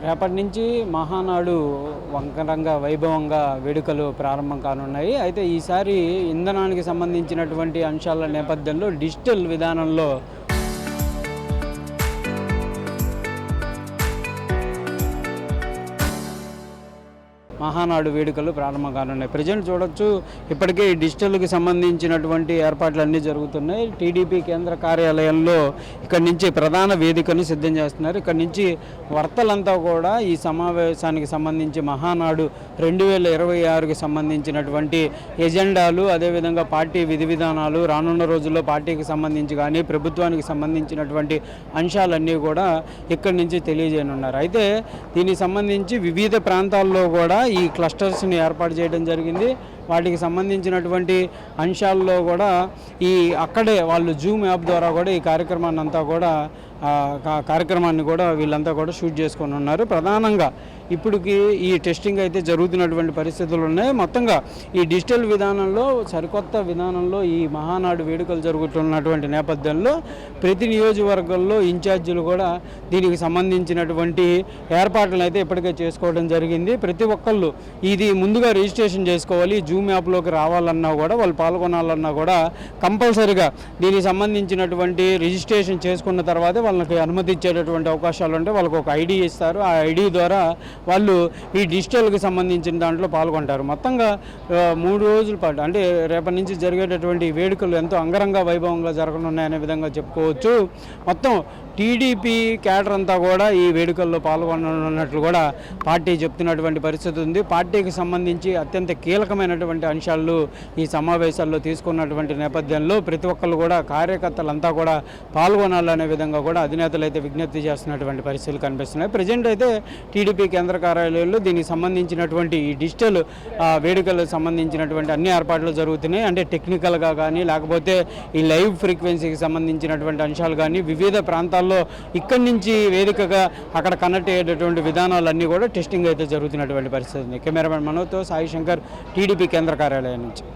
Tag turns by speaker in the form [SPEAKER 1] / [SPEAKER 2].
[SPEAKER 1] రేపటి నుంచి మహానాడు వంకరంగ వైభవంగా వేడుకలు ప్రారంభం కానున్నాయి. అయితే ఈసారి ఇంధనానికి సంబంధించినటువంటి అంశాల నేపథ్యంలో డిజిటల్ విధానంలో మహానాడు వేడుకలు ప్రారంభం కానున్నాయి. ప్రజెంట్ చూడొచ్చు, ఇప్పటికే ఈ డిజిటల్కి సంబంధించినటువంటి ఏర్పాట్లు అన్నీ జరుగుతున్నాయి. టీడీపీ కేంద్ర కార్యాలయంలో ఇక్కడి నుంచి ప్రధాన వేదికను సిద్ధం చేస్తున్నారు. ఇక్కడి నుంచి వార్తలంతా కూడా ఈ సమావేశానికి సంబంధించి మహానాడు 2026కి సంబంధించినటువంటి ఎజెండాలు, అదేవిధంగా పార్టీ విధి విధానాలు, రానున్న రోజుల్లో పార్టీకి సంబంధించి కానీ ప్రభుత్వానికి సంబంధించినటువంటి అంశాలన్నీ కూడా ఇక్కడి నుంచి తెలియజేయనున్నారు. అయితే దీనికి సంబంధించి వివిధ ప్రాంతాల్లో కూడా ఈ క్లస్టర్స్ని ఏర్పాటు చేయడం జరిగింది. వాటికి సంబంధించినటువంటి అంశాల్లో కూడా అక్కడే వాళ్ళు జూమ్ యాప్ ద్వారా కూడా ఈ కార్యక్రమాన్ని కూడా వీళ్ళంతా కూడా షూట్ చేసుకొని ఉన్నారు. ప్రధానంగా ఇప్పటికి ఈ టెస్టింగ్ అయితే జరుగుతున్నటువంటి పరిస్థితులు ఉన్నాయి. మొత్తంగా ఈ డిజిటల్ విధానంలో, సరికొత్త విధానంలో ఈ మహానాడు వేడుకలు జరుగుతున్నటువంటి నేపథ్యంలో ప్రతి నియోజకవర్గంలో ఇన్ఛార్జీలు కూడా దీనికి సంబంధించినటువంటి ఏర్పాట్లను అయితే ఇప్పటికే చేసుకోవడం జరిగింది. ప్రతి ఒక్కళ్ళు ఇది ముందుగా రిజిస్ట్రేషన్ చేసుకోవాలి. జూమ్ యాప్లోకి రావాలన్నా కూడా, వాళ్ళు పాల్గొనాలన్నా కూడా కంపల్సరీగా దీనికి సంబంధించినటువంటి రిజిస్ట్రేషన్ చేసుకున్న తర్వాతే వాళ్ళకి అనుమతి ఇచ్చేటటువంటి అవకాశాలు ఉంటాయి. వాళ్ళకి ఒక ఐడి ఇస్తారు. ఆ ఐడి ద్వారా వాళ్ళు ఈ డిజిటల్కి సంబంధించిన దాంట్లో పాల్గొంటారు. మొత్తంగా 3 రోజుల పాటు, అంటే రేపటి నుంచి జరిగేటటువంటి వేడుకలు ఎంతో అంగరంగ వైభవంగా జరగనున్నాయనే విధంగా చెప్పుకోవచ్చు. మొత్తం టీడీపీ క్యాడర్ అంతా కూడా ఈ వేడుకల్లో పాల్గొననున్నట్లు కూడా పార్టీ చెప్తున్నటువంటి పరిస్థితి ఉంది. పార్టీకి సంబంధించి అత్యంత కీలకమైనటువంటి అంశాలు ఈ సమావేశాల్లో తీసుకున్నటువంటి నేపథ్యంలో ప్రతి ఒక్కళ్ళు కూడా, కార్యకర్తలంతా కూడా పాల్గొనాలనే విధంగా కూడా అధినేతలు అయితే విజ్ఞప్తి చేస్తున్నటువంటి పరిస్థితులు కనిపిస్తున్నాయి. ప్రజెంట్ అయితే టీడీపీ కేంద్ర కార్యాలయంలో దీనికి సంబంధించినటువంటి ఈ డిజిటల్ వేడుకలకు సంబంధించినటువంటి అన్ని ఏర్పాట్లు జరుగుతున్నాయి. అంటే టెక్నికల్గా కానీ, లేకపోతే ఈ లైవ్ ఫ్రీక్వెన్సీకి సంబంధించినటువంటి అంశాలు కానీ, వివిధ ప్రాంతాల్లో ఇక్కడి నుంచి వేదికగా అక్కడ కనెక్ట్ అయ్యేటటువంటి విధానాలన్నీ కూడా టెస్టింగ్ అయితే జరుగుతున్నటువంటి పరిస్థితి ఉంది. కెమెరామెన్ మనోజ్తో సాయి శంకర్, టీడీపీ కేంద్ర కార్యాలయం నుంచి.